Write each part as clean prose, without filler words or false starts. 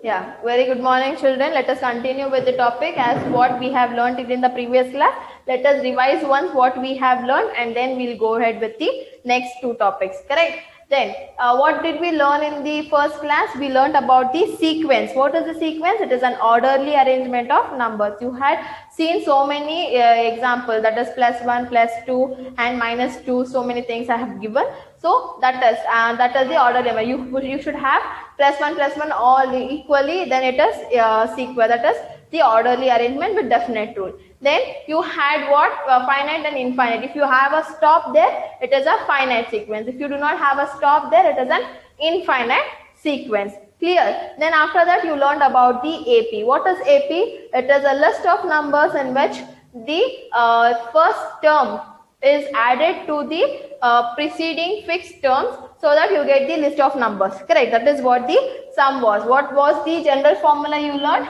Yeah, very good morning children. Let us continue with the topic as what we have learned it in the previous class. Let us revise once what we have learned and then we'll go ahead with the next two topics, correct? Then what did we learn in the first class? We learned about the sequence. What is the sequence? It is an orderly arrangement of numbers. You had seen so many examples, that is +1, +2 and -2. So many things I have given. So that is the order. You should have +1 all equally, then it is sequence, that is the orderly arrangement with definite rule. Then you had what? Finite and infinite. If you have a stop there, it is a finite sequence. If you do not have a stop there, it is an infinite sequence. Clear? Then after that you learned about the AP. What is AP? It is a list of numbers in which the first term is added to the preceding fixed terms so that you get the list of numbers. Correct? That is what the sum was. What was the general formula you learned?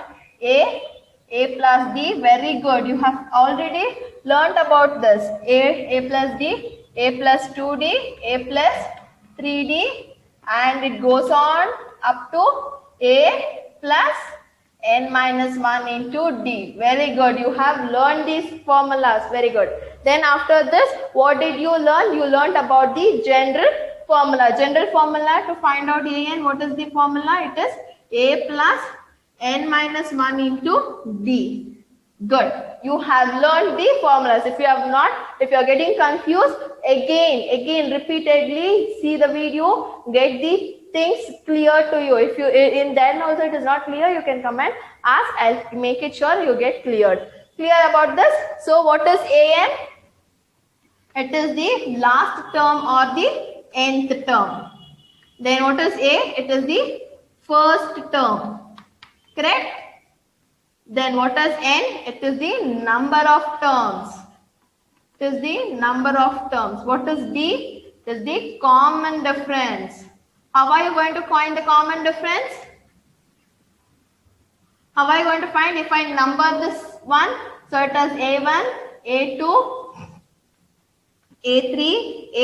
A plus D. Very good. You have already learned about this. A plus D, A plus 2D, A plus 3D, and it goes on up to A plus n minus 1 into D. Very good. You have learned these formulas. Very good. Then after this, what did you learn? You learned about the general formula. General formula to find out AN. What is the formula? It is A plus n minus 1 into D. Good. You have learned the formulas. If you have not, if you are getting confused, again repeatedly see the video, get the things clear to you. If you in then also it is not clear, you can come and ask. I'll make it sure you get cleared. Clear about this? So what is AN? It is the last term or the nth term. Then what is A? It is the first term. Correct? Then what is N? It is the number of terms. It is the number of terms. What is D? It is the common difference. How are you going to find the common difference? How are you going to find if I number this one? So it is A1, A2, A3,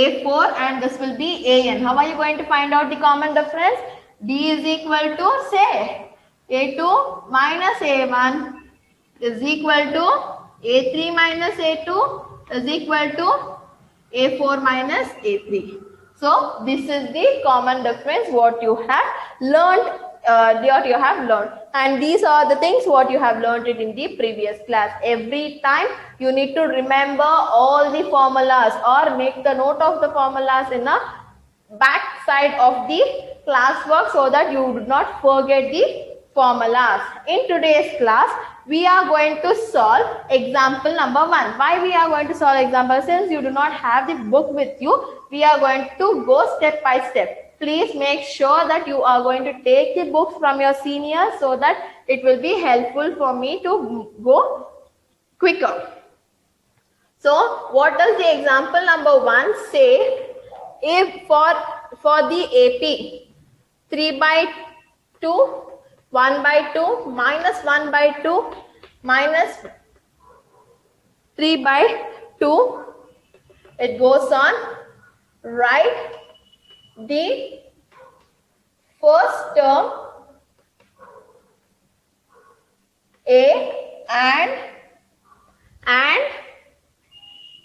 A4 and this will be AN. How are you going to find out the common difference? D is equal to, say, A2 minus A1 is equal to A3 minus A2 is equal to A4 minus A3. So this is the common difference what you have learned, and these are the things what you have learned it in the previous class. Every time you need to remember all the formulas or make the note of the formulas in a back side of the classwork so that you do not forget the formulas. In today's class, we are going to solve example number 1. Why we are going to solve example? Since you do not have the book with you, we are going to go step by step. Please make sure that you are going to take the books from your seniors so that it will be helpful for me to go quicker. So, what does the example number 1 say? If for the AP, 3 by 2, 1 by 2, minus 1 by 2, minus 3 by 2, it goes on. Write the first term A and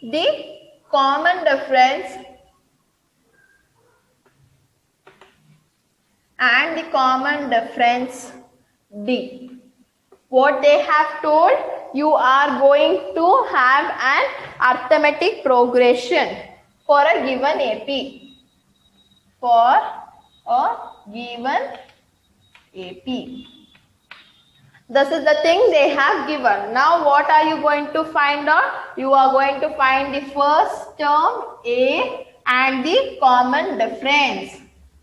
the common difference D. What they have told, you are going to have an arithmetic progression for a given AP. For a given AP. This is the thing they have given. Now what are you going to find out? You are going to find the first term A and the common difference.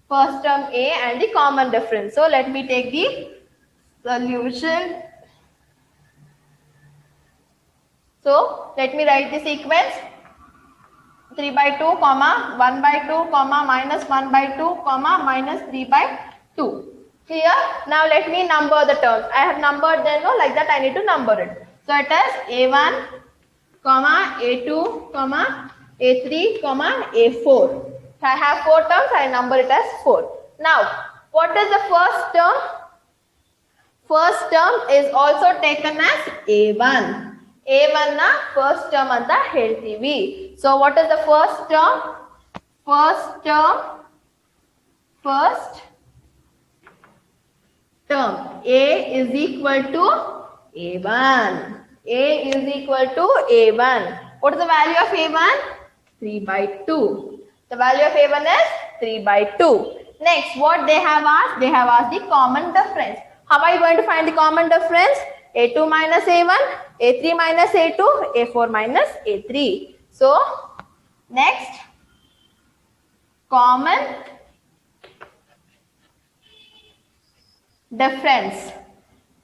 First term A and the common difference. So let me take the solution. So let me write the sequence. 3 by 2, comma, 1 by 2, comma, minus 1 by 2, comma, minus 3 by 2. Clear? Now let me number the terms. I have numbered them, no, like that I need to number it. So it is A1, comma, A2, comma, A3, comma, A4. I have 4 terms, I number it as 4. Now, what is the first term? First term is also taken as A1. A1 na first term anta heltivi. So what is the first term? First term A is equal to A1. A is equal to A1. What is the value of A1? 3 by 2. The value of A1 is 3 by 2. Next, what they have asked? They have asked the common difference. How are you going to find the common difference? A2 minus A1, A3 minus A2, A4 minus A3. So, next, common difference.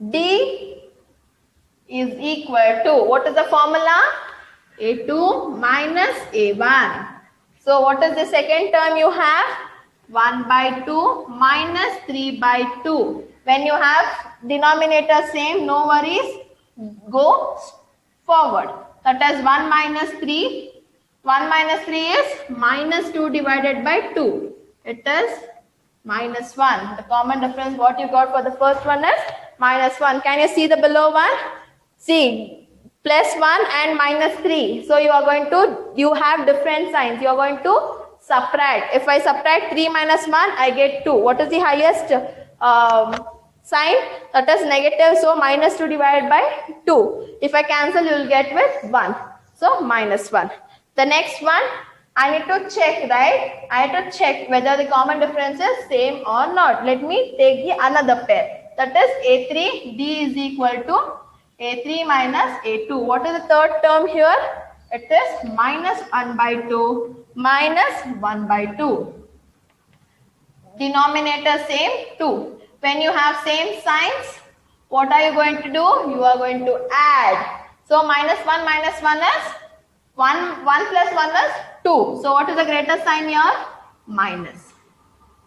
D is equal to, what is the formula? A2 minus A1. So what is the second term you have? 1 by 2 minus 3 by 2. When you have denominator same, no worries, go forward. That is 1 minus 3. 1 minus 3 is minus 2 divided by 2. It is minus 1. The common difference what you got for the first one is minus 1. Can you see the below one? See, plus 1 and minus 3. So you have different signs. You are going to subtract. If I subtract 3 minus 1, I get 2. What is the highest sign? That is negative. So minus 2 divided by 2. If I cancel, you will get with 1. So minus 1. The next one, I need to check, right? I need to check whether the common difference is same or not. Let me take the another pair. That is A3, D is equal to A3 minus A2. What is the third term here? It is minus 1 by 2 minus 1 by 2. Denominator same, 2. When you have same signs, what are you going to do? You are going to add. So minus 1 is 1 plus 1 is 2. So what is the greatest sign here? Minus.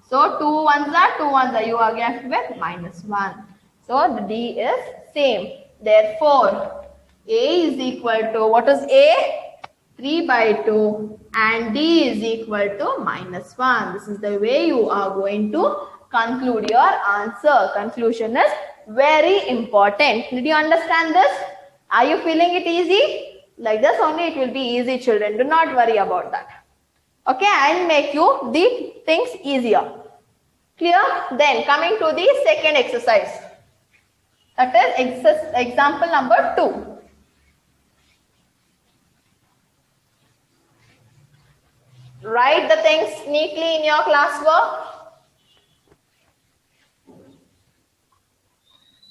So 2 ones are 2 ones are. You are left with minus 1. So the D is same. Therefore, A is equal to, what is A? 3 by 2 and D is equal to minus 1. This is the way you are going to conclude your answer. Conclusion is very important. Did you understand this? Are you feeling it easy? Like this only it will be easy, children. Do not worry about that. Okay, I'll make you the things easier. Clear? Then coming to the second exercise. That is example number 2. Write the things neatly in your classwork.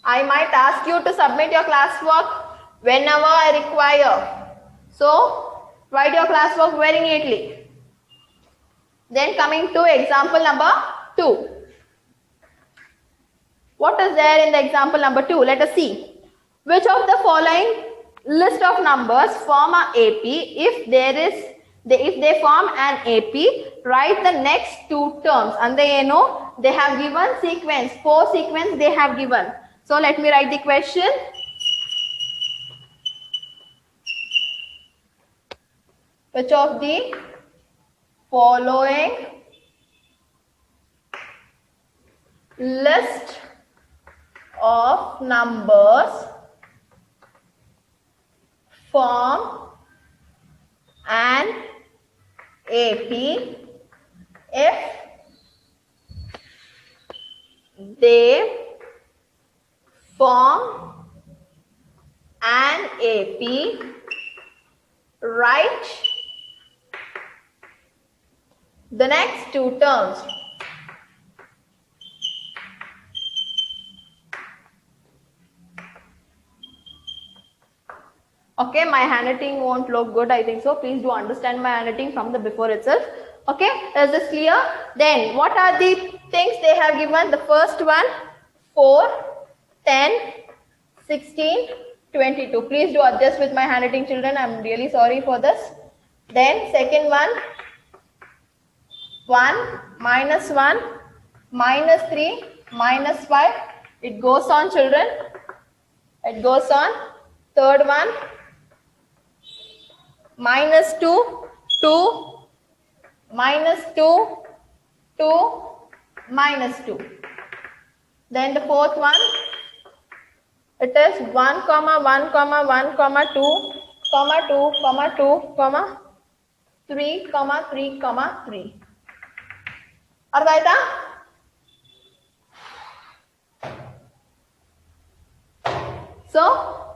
I might ask you to submit your classwork whenever I require. So, write your classwork very neatly. Then coming to example number 2. What is there in the example number 2? Let us see. Which of the following list of numbers form a AP? If they form an AP, write the next 2 terms. And they have given sequence, 4 sequence they have given. So let me write the question. Which of the following list of numbers form an AP if they form an AP, write the next 2 terms. Okay, my handwriting won't look good, I think so. Please do understand my handwriting from the before itself. Okay, is this clear? Then, what are the things they have given? The first one, 4, 10, 16, 22. Please do adjust with my handwriting, children. I am really sorry for this. Then, second one, 1, minus 1, minus 3, minus 5. It goes on, children. It goes on. Third one, minus 2, 2, minus 2, 2, minus 2. Then the fourth one, It is 1, 1, 1, 2, 2, 2, 3, 3, 3. ಅರ್ಥ ಆಯ್ತಾ? So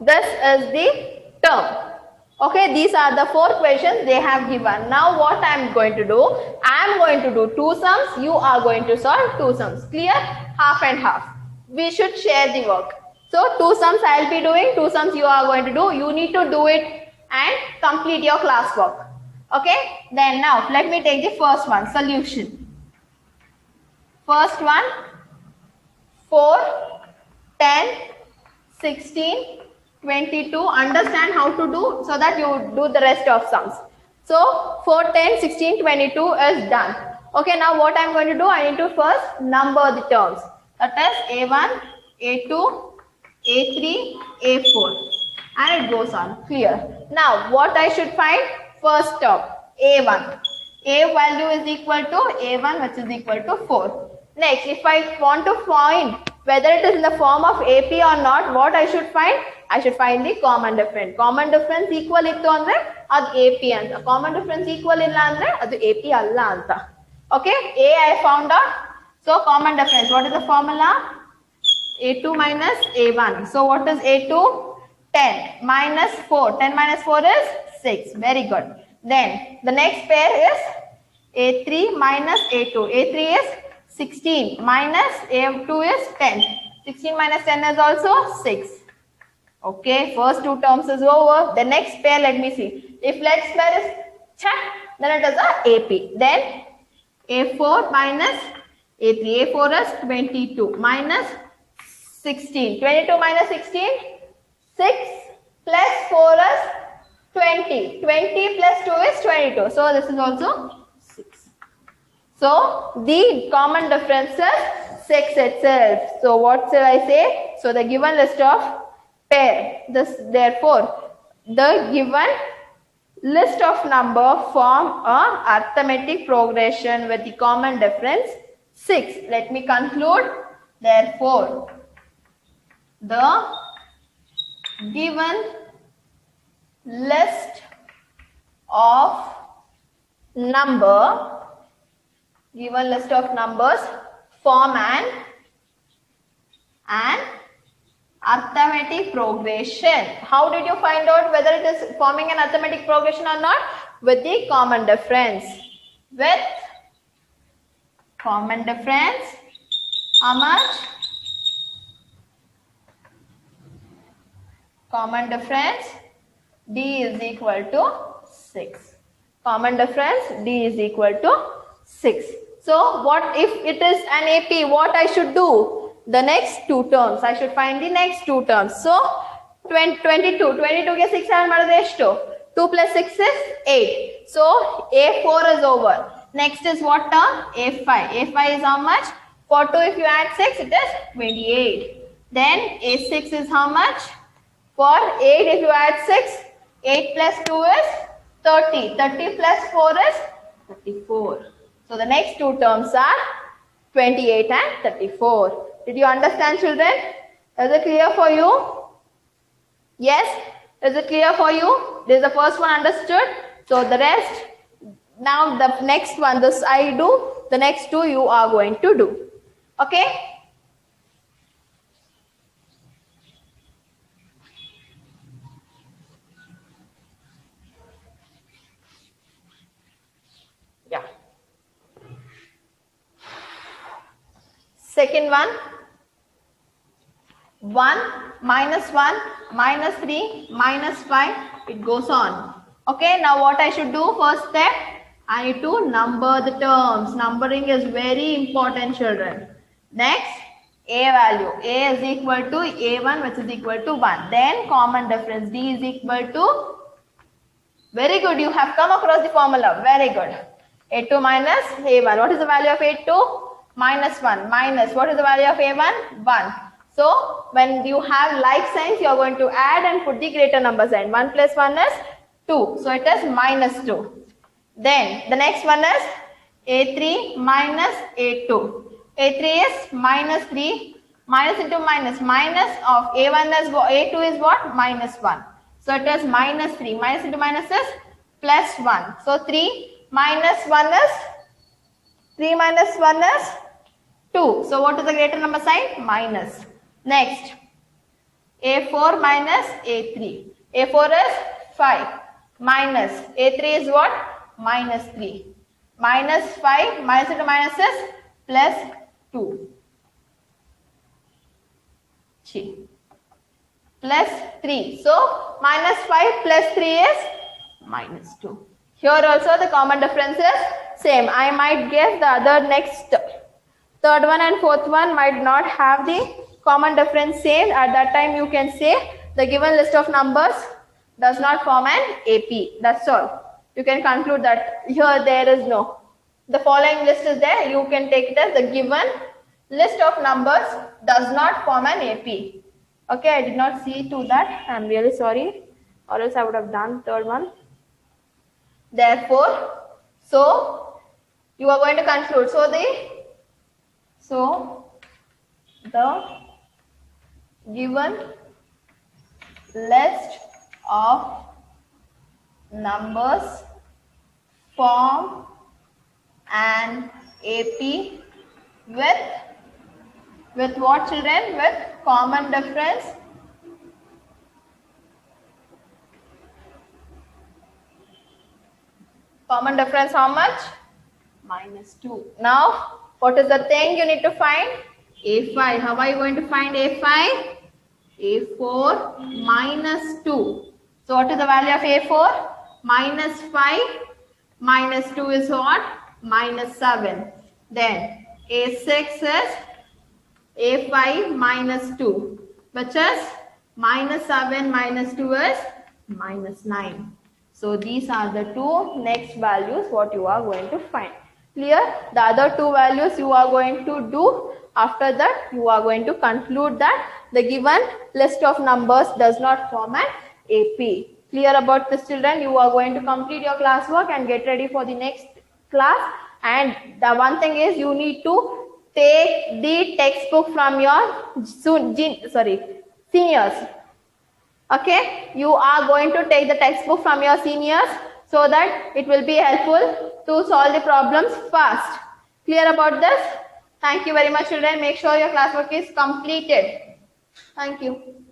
this is the term. Okay, these are the 4 questions they have given. Now what I am going to do? I am going to do 2 sums. You are going to solve 2 sums. Clear? Half and half. We should share the work. So 2 sums I will be doing, 2 sums you are going to do. You need to do it and complete your classwork. Okay? Then now let me take the first one, solution. First one, 4, 10, 16, 22. Understand how to do so that you do the rest of sums. So 4, 10, 16, 22 is done. Okay, now what I am going to do, I need to first number the terms. That is A1, A2, A3, A4, and it goes on. Clear? Now what I should find? First term, A1. A value is equal to A1, which is equal to 4. Next, if I want to find whether it is in the form of AP or not, what I should find? I should find the common difference. Common difference equal ittu andre adu AP anta. Common difference equal illa andre adu AP alla anta. Okay, A I found out. So common difference, what is the formula? A2 minus A1. So what is A2? 10 minus 4. 10 minus 4 is 6. Very good. Then the next pair is A3 minus A2. A3 is 16 minus A2 is 10. 16 minus 10 is also 6. Okay, first 2 terms is over. The next pair, let me see. If let's pair is check, then it is a AP. Then A4 minus A3. A4 is 22 minus 16. 22 minus 16, 6 plus 4 is 20. 20 plus 2 is 22. So this is also 6. So the common difference is 6 itself. So what shall I say? So the given list of pair. Therefore, the given list of number form a arithmetic progression with the common difference 6. Let me conclude. Therefore, the given list of numbers form an arithmetic progression. How did you find out whether it is forming an arithmetic progression or not? With the common difference. With common difference, how much? Common difference D is equal to 6. Common difference D is equal to 6. So what if it is an AP? What I should do? The next 2 terms. I should find the next 2 terms. So 22. 22 ke 6 add madidre eshtu? 2 plus 6 is 8. So A4 is over. Next is what term? A5. A5 is how much? For 2 if you add 6, it is 28. Then A6 is how much? For 8 if you add 6, 8 plus 2 is 30. 30 plus 4 is 34. So the next 2 terms are 28 and 34. Did you understand, children? Is it clear for you? Yes? Is it clear for you? This is the first one understood. So the rest, now the next one, this I do, the next 2 you are going to do. Okay? Yeah. Second one, 1, minus 1, minus 3, minus 5, it goes on. Okay, now what I should do? First step, I need to number the terms. Numbering is very important, children. Next, A value. A is equal to A1, which is equal to 1. Then common difference. D is equal to, very good, you have come across the formula. Very good. A2 minus A1. What is the value of A2? Minus 1. Minus, what is the value of A1? 1. So, when you have like signs, you are going to add and put the greater number sign. 1 plus 1 is 2. So, it is minus 2. Then, the next one is A3 minus A2. A3 is minus 3. Minus into minus. Minus of A1 is A2 is what? Minus 1. So it is minus 3. Minus into minus is plus 1. So 3 minus 1 is 3 minus 1 is 2. So what is the greater number sign? Minus. Next, A4 minus A3. A4 is 5. Minus. A3 is what? Minus 3. Minus 5. Minus into minus is plus 2. Plus 3. So minus 5 plus 3 is minus 2. Here also the common difference is same. I might guess the other next third one and fourth one might not have the common difference same. At that time you can say the given list of numbers does not form an AP. That's all. You can conclude that here there is no. The following list is there. You can take it as the given list of numbers does not form an AP. Okay, I did not see to that. I am really sorry. Or else I would have done third one. Therefore, so you are going to conclude. So the given list of numbers form an AP with what, children? With common difference. Common difference how much? Minus 2. Now, what is the thing you need to find? A5. How are you going to find A5? A4 minus 2. So, what is the value of A4? Minus 5. Minus 2 is what? Minus 7. Then, A6 is A5 minus 2. Which is minus 7 minus 2 is minus 9. So these are the two next values what you are going to find. Clear? The other two values you are going to do. After that you are going to conclude that the given list of numbers does not form an AP. Clear about this, children? You are going to complete your classwork and get ready for the next class. And the one thing is you need to take the textbook from your seniors. Okay, you are going to take the textbook from your seniors so that it will be helpful to solve the problems fast. Clear about this? Thank you very much, children. Make sure your classwork is completed. Thank you.